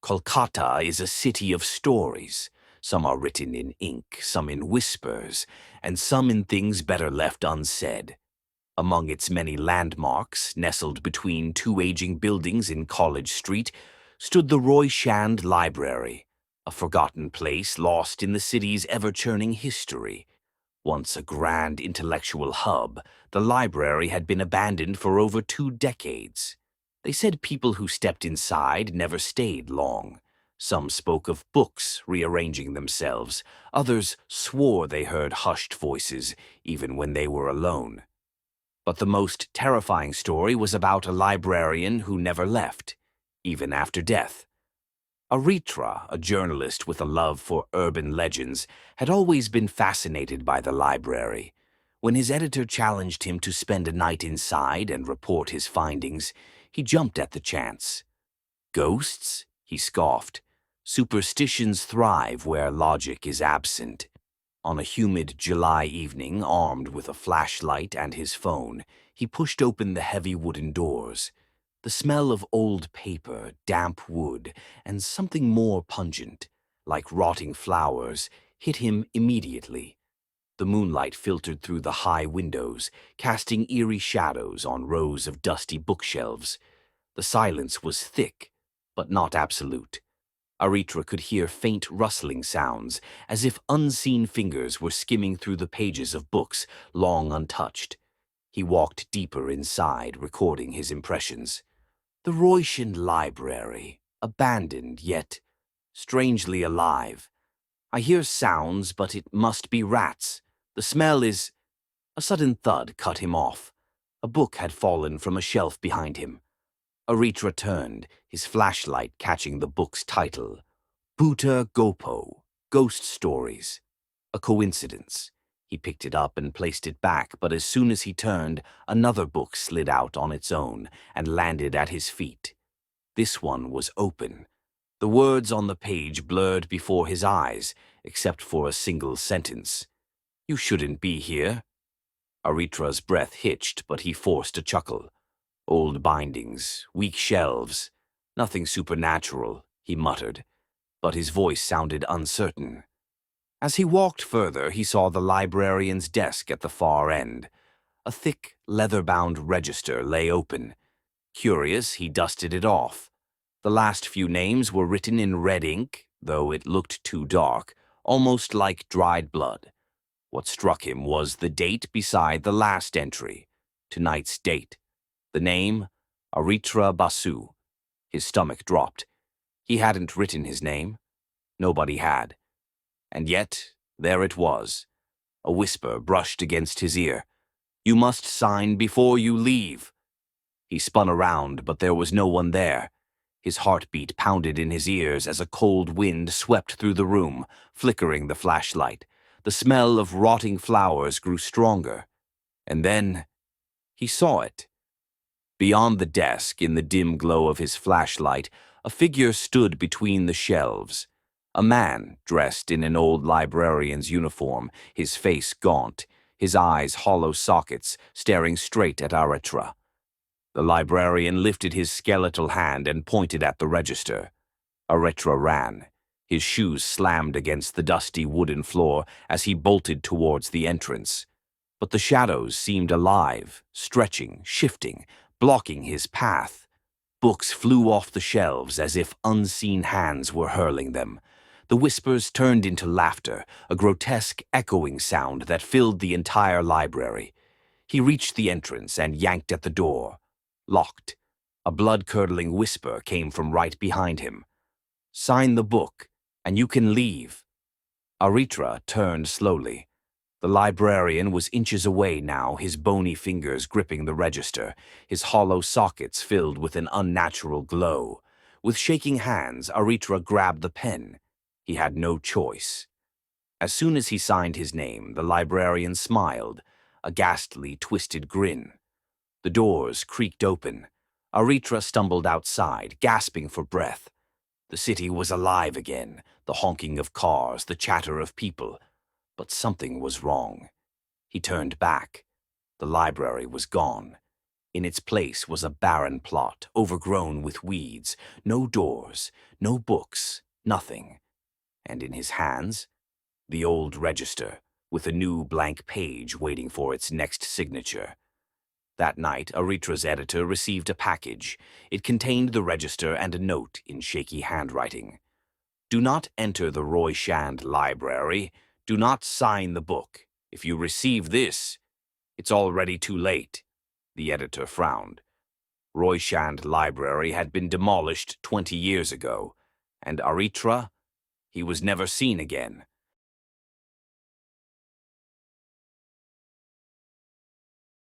Kolkata is a city of stories. Some are written in ink, some in whispers, and some in things better left unsaid. Among its many landmarks, nestled between two aging buildings in College Street, stood the Roy Shand Library, a forgotten place lost in the city's ever-churning history. Once a grand intellectual hub, the library had been abandoned for over 2 decades. They said people who stepped inside never stayed long. Some spoke of books rearranging themselves. Others swore they heard hushed voices, even when they were alone. But the most terrifying story was about a librarian who never left, even after death. Aritra, a journalist with a love for urban legends, had always been fascinated by the library. When his editor challenged him to spend a night inside and report his findings, he jumped at the chance. Ghosts? He scoffed. Superstitions thrive where logic is absent. On a humid July evening, armed with a flashlight and his phone, he pushed open the heavy wooden doors. The smell of old paper, damp wood, and something more pungent, like rotting flowers, hit him immediately. The moonlight filtered through the high windows, casting eerie shadows on rows of dusty bookshelves. The silence was thick, but not absolute. Aritra could hear faint rustling sounds, as if unseen fingers were skimming through the pages of books long untouched. He walked deeper inside, recording his impressions. The Royshian Library, abandoned yet strangely alive. I hear sounds, but it must be rats. The smell is... A sudden thud cut him off. A book had fallen from a shelf behind him. Aritra turned, his flashlight catching the book's title. Bhuta Gopo, Ghost Stories. A coincidence. He picked it up and placed it back, but as soon as he turned, another book slid out on its own and landed at his feet. This one was open. The words on the page blurred before his eyes, except for a single sentence. "You shouldn't be here." Aritra's breath hitched, but he forced a chuckle. Old bindings, weak shelves. Nothing supernatural, he muttered, but his voice sounded uncertain. As he walked further, he saw the librarian's desk at the far end. A thick, leather-bound register lay open. Curious, he dusted it off. The last few names were written in red ink, though it looked too dark, almost like dried blood. What struck him was the date beside the last entry, tonight's date. The name, Aritra Basu. His stomach dropped. He hadn't written his name. Nobody had. And yet, there it was. A whisper brushed against his ear. "You must sign before you leave." He spun around, but there was no one there. His heartbeat pounded in his ears as a cold wind swept through the room, flickering the flashlight. The smell of rotting flowers grew stronger. And then he saw it. Beyond the desk, in the dim glow of his flashlight, a figure stood between the shelves. A man, dressed in an old librarian's uniform, his face gaunt, his eyes hollow sockets, staring straight at Aritra. The librarian lifted his skeletal hand and pointed at the register. Aritra ran. His shoes slammed against the dusty wooden floor as he bolted towards the entrance. But the shadows seemed alive, stretching, shifting, blocking his path. Books flew off the shelves as if unseen hands were hurling them. The whispers turned into laughter, a grotesque echoing sound that filled the entire library. He reached the entrance and yanked at the door. Locked. A blood-curdling whisper came from right behind him. "Sign the book, and you can leave." Aritra turned slowly. The librarian was inches away now, his bony fingers gripping the register, his hollow sockets filled with an unnatural glow. With shaking hands, Aritra grabbed the pen. He had no choice. As soon as he signed his name, the librarian smiled, a ghastly, twisted grin. The doors creaked open. Aritra stumbled outside, gasping for breath. The city was alive again, the honking of cars, the chatter of people. But something was wrong. He turned back. The library was gone. In its place was a barren plot, overgrown with weeds, no doors, no books, nothing. And in his hands, the old register, with a new blank page waiting for its next signature. That night, Aritra's editor received a package. It contained the register and a note in shaky handwriting. Do not enter the Roy Shand library. Do not sign the book. If you receive this, it's already too late. The editor frowned. Roy Shand Library had been demolished 20 years ago, and Aritra, he was never seen again.